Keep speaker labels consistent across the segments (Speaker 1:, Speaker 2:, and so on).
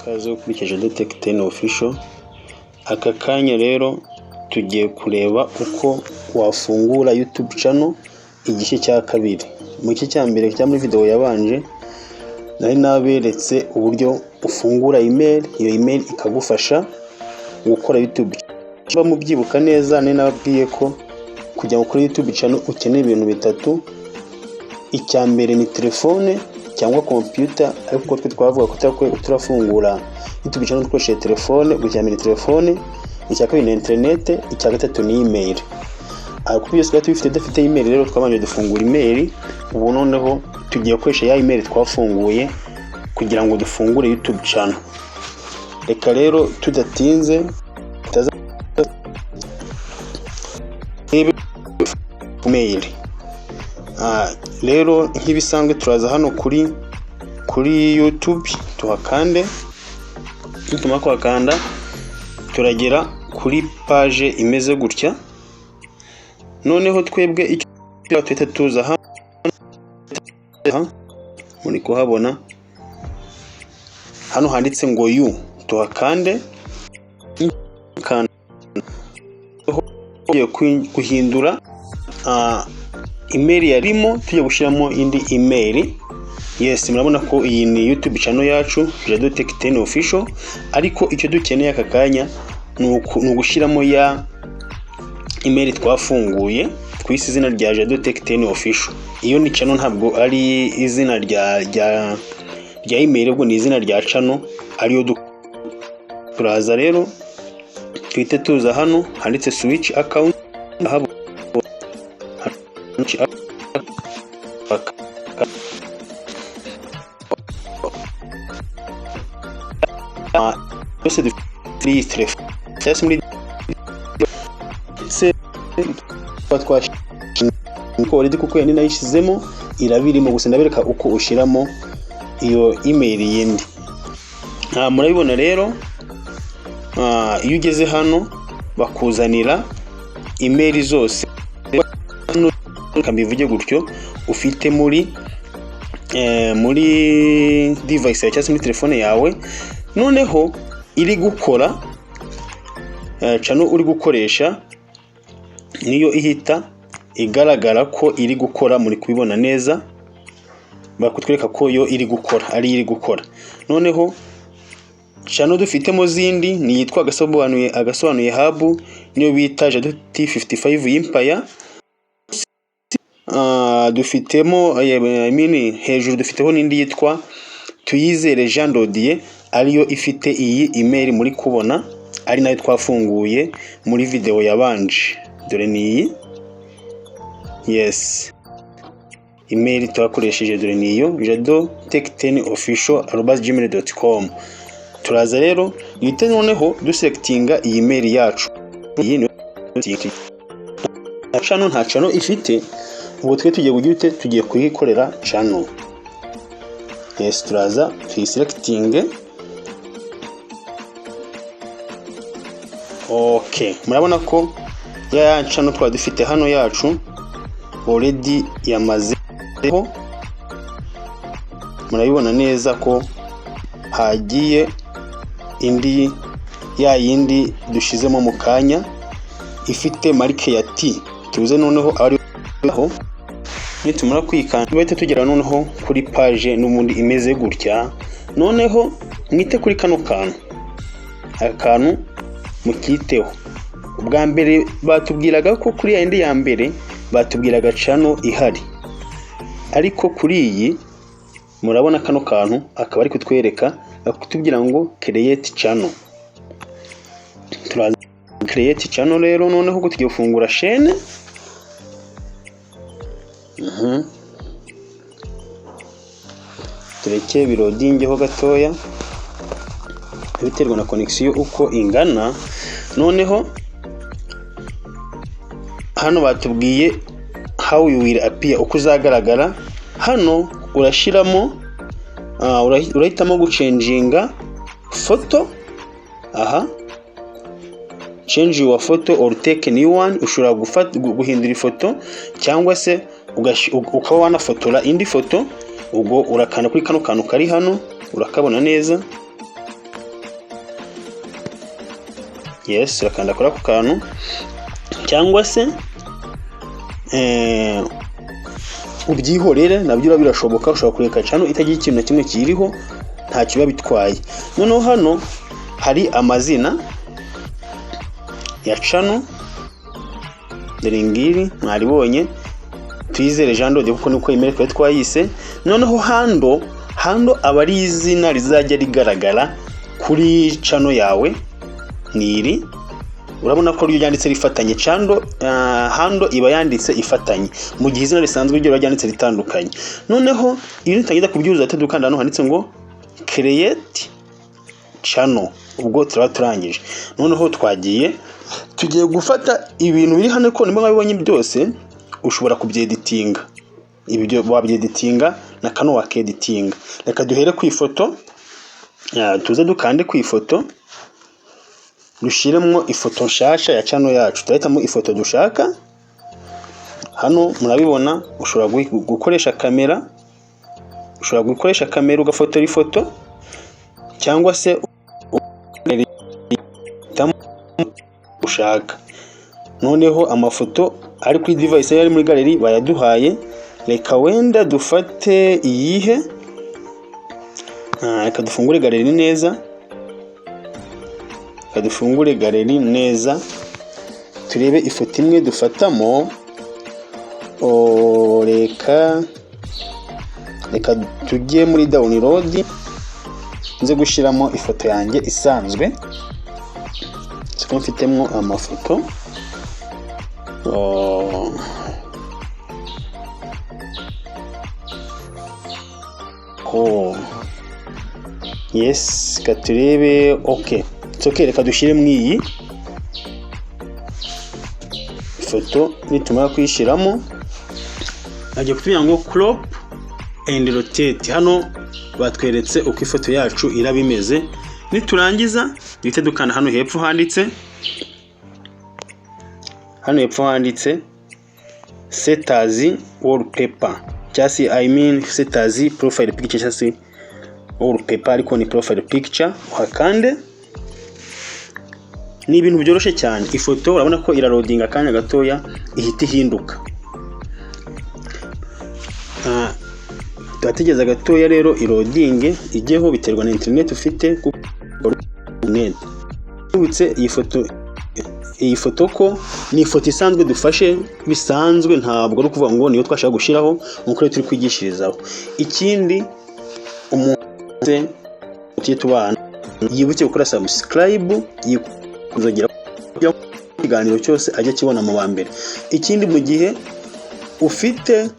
Speaker 1: Kaze ukoresheje detect official. Aka kanya rero tugiye kureba uko wafungura YouTube channel igice cya kabiri. Mu gice cya mbere cya muri video yabanje nari naberetse uburyo ufungura email, iyo email ikagufasha gukora YouTube. Niba mubyibuka neza nari nababwiye ko kujya gukora YouTube channel ukeneye ibintu bitatu. Icya mbere ni telefone cyangwa computer, ariko twe twavuga ko turafungura YouTube channel dukoresheje telefone. Gucyamira telefone, icya kabiri ni internet, icya gatatu ni email. Kuko byose twari dufite email, rero twabanje dufungura email. Ubu noneho tugiye gukoresha ya email twafunguye kugira ngo dufungure YouTube channel. Reka rero tudatinze email. Rero nk'ibisanzwe turaza hano kuri YouTube, tuhakande. Nituma kwakanda turagera kuri page imeze gutya. Noneho twebwe icyo twita tuza hano muri kuhabona hano handitse ngo you, tuhakande. Kuhindura email yarimo tujye gushiramo indi email. Yes, murabona ko iyi ni YouTube channel yacu Jado Tech 10 official, ariko icyo dukeneye aka kanya ni ugushiramo ya email twafunguye twise izina rya Jado Tech 10 official. Iyo ni channel ntabwo ari izina rya email, ubwo ni izina rya channel ariyo turaza. Rero twite tuza hano handitse switch account, yose dufite telefone cyangwa muri se twashimye kuko yani nayishizemo irabirimo. Gusa ndabereka uko ushiramo iyo email yindi. Murabibona rero, iyo ugeze hano bakuzanira email zose kambivuge gutyo ufite muri device yawe cyangwa muri telefone yawe. Noneho iri gukora channel uri gukoresha niyo ihita igaragara ko iri gukora. Muri kubibona neza, bakutwereka ko yo iri gukora, ari iri gukora. Noneho channel dufitemo zindi ni yitwa agasobanuye hub, niyo bita Jado T55 Empire. Dufitemo hejuru dufiteho n'indi yitwa Tuyizere Jean Dodier, ariyo ifite iyi email muri kubona, ari nayo twafunguye muri video yabanje. Dore ni iyi. Yes, email twakoresheje dore niyo Jado Tech 10 official@gmail.com. Turaza rero yite noneho duselectinga iyi email yacu. Iyi ni channel, nta channel ifite, ubwo twe tugiye kugira tugiye kuyikorera channel. Yes, turaza tuyiselectinge. Okay, murabona ko ya channel twa dufite hano yacu already yamazeho. Murabibona neza ko hagiye indi ya yindi dushizemo mu kanya ifite marike ya T. Tuze noneho ari aho nitumara kwikanda bahita tugera noneho kuri page n'umundi imeze gutya. Noneho mwite kuri kano akantu mukiteho. Ubwa mbere batubwiraga ko kuri ya indi ya mbere batubwiraga channel ihari, ariko kuri iyi murabona kano kantu akaba ari kutwereka akutubwira ngo create channel. Turaza create channel rero. Noneho ko tugiye gufungura chaîne. Tureke birodingeho gatoya biterwa na connection uko ingana. Noneho hano batubwiye how you will appear, uko uzagaragara. Hano urashiramo urahitamo guchanginga photo. Change your photo or take a new one. Ushobora guhindura ifoto cyangwa se ukaba wanafotora indi foto. Ubwo urakanda kuri kano kantu kari hano, urakabona neza. yes urakanda kuri ako kantu, cyangwa se ubyihorere nabyo birashoboka, ushobora kureka channel itagira ikintu na kimwe kiriho nta kiba bitwaye. Noneho hano hari amazina ya channel Deringiri mwaribonye, Twizere Jean Dode kuko niko email twa twayise. Noneho hando aba ari izina rizajya rigaragara kuri channel yawe niri, urabona ko ryo yanditse rifatanye hando iba yanditse ifatanye, mu gihe izina risanzwe ryo ryanditse ritandukanye. Noneho iyo nitangiza kubyuza dukanda hano handitse ngo create channel, ubwo turangije. Noneho tugiye gufata ibintu biri hano ko nimba mwabibonye byose ushobora kubyeditinga, ibyo wabyeditinga na kano wakeditinga. Reka duhere ku ifoto, tuze dukande ku ifoto, dushiremo ifoto nshasha ya channel yacu, tuhitamo ifoto dushaka. Hano murabibona ushobora gukoresha kamera, ugafotora ifoto, cyangwa se ushaka. Noneho amafoto ari kuri device yari muri gallery bayaduhaye, reka wenda dufate iyihe, reka dufungure gallery neza, turebe ifoto imwe dufatamo. Reka tujye muri download, nze gushiramo ifoto yanjye isanzwe, siko mfitemo amafoto. Yes, katurebe. Okay, reka dushyiremo iyi ifoto. Nitumara kuyishyiramo agiye kutubwira ngo crop and rotate. Hano batweretse uko ifoto yacu iraba imeze. Niturangiza duhite dukanda hano hepfo handitse set as wallpaper, cyangwa set as profile picture, cyangwa wallpaper ariko ni profile picture. Uhakande, ni ibintu byoroshye cyane. Ifoto urabona ko irarodinga akanya gatoya ihita ihinduka. Tugategereza gatoya rero irodinge ijyeho, biterwa na internet ufite kuko net. Ubutse iyi foto ko ni ifoto isanzwe dufashe bisanzwe, ntabwo ari kuvuga ngo niyo twashaka gushiraho nkuko turi kwigishirizaho. Ikindi umuntu tubana yibuke gukora subscribe, kuzogera ikiganiro cyose ajya kibona mu bambere. Ikindi mu gihe ufite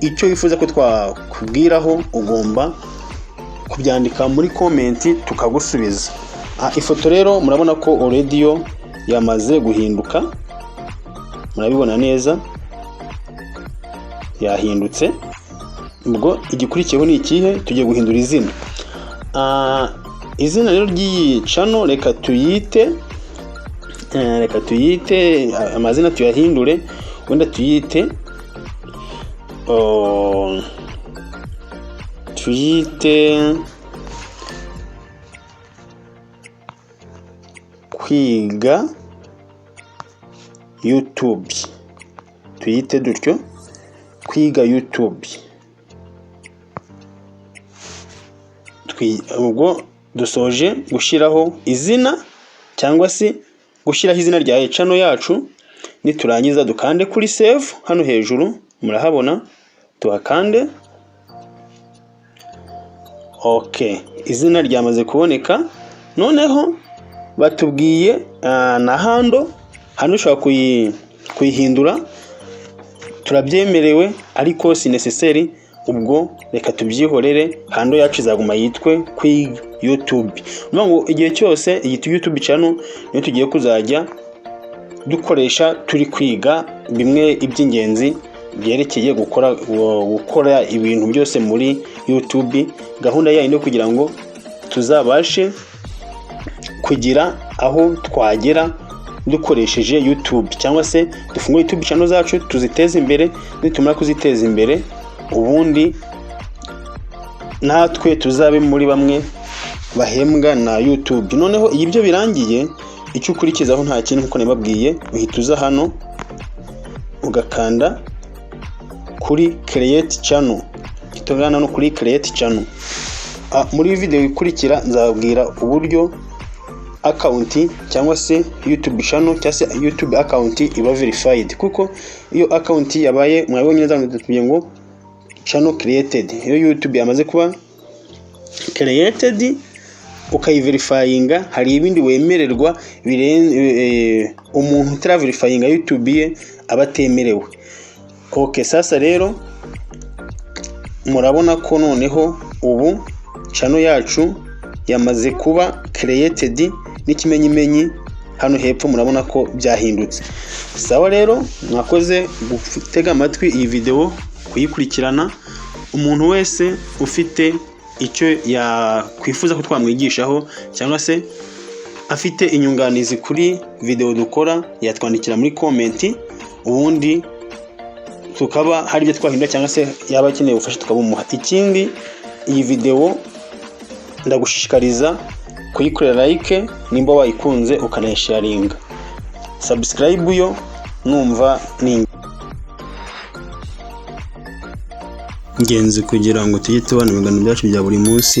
Speaker 1: icyo wifuza ko twakubwiraho ugomba kubyandika muri comment tukagusubiza. Ifoto rero murabona ko already yamaze guhinduka, murabibona neza yahindutse. Ubwo igikurikiyeho ni ikihe? Tugiye guhindura izina. Izina rero ry'iyi channel reka tuyite amazina tuyahindure, wenda tuyite kwiga YouTube, tuyite dutyo kwiga YouTube. Ubwo dusoje gushiraho izina cyangwa se gushiraho izina rya channel yacu. Niturangiza dukande kuri save hano hejuru, murahabona tuhakande. Okay, izina ryamaze kuboneka. Noneho batubwiye na hando ushobora kuyihindura, turabyemerewe ariko si necessary. Ubwo reka tubyihorere, hando yacu izaguma yitwe kwiga YouTube. Ngo igihe cyose iyi YouTube channel niyo tugiye kuzajya dukoresha turi kwiga bimwe iby'ingenzi byerekeye gukora ibintu byose muri YouTube. Gahunda yayo no kugira ngo tuzabashe kugira aho twagera dukoresheje YouTube, cyangwa se dufungure YouTube channel zacu tuziteze imbere. Nitumara kuziteza imbere, ubundi natwe tuzabe muri bamwe bahembwa na YouTube. Noneho ibyo birangiye icyo ukurikizaho nta kintu nkuko nababwiye, uhita uza hano ugakanda kuri create channel, kitogana no kuri create channel. Muri video ikurikira nzababwira uburyo account cyangwa se YouTube channel cyangwa se YouTube account iba verified, kuko iyo account yabaye mwabonye neza tuvuye ngo channel created, iyo YouTube yamaze kuba created ukayiverifyinga, hari ibindi wemererwa umuntu utaraverifyinga YouTube ye abatemerewe. Okay, sasa rero murabona ko noneho ubu channel yacu yamaze kuba created n'ikimenyimenyi hano hepfo, murabona ko byahindutse. Sawa rero, mwakoze gutega amatwi iyi video kuyikurikirana. Umuntu wese ufite icyo yakwifuza ko twamwigishaho cyangwa se afite inyunganizi kuri video dukora yatwandikira muri comment, ubundi tukaba hari ibyo twahindura cyangwa se yaba akeneye ubufasha tukabumuha. Ikindi, iyi video ndagushishikariza kuyikorera like nimba wayikunze ukanayisharinga. Subscribe yo numva ni ingenzi kugira ngo tujye tubana ibiganiro byacu bya buri munsi.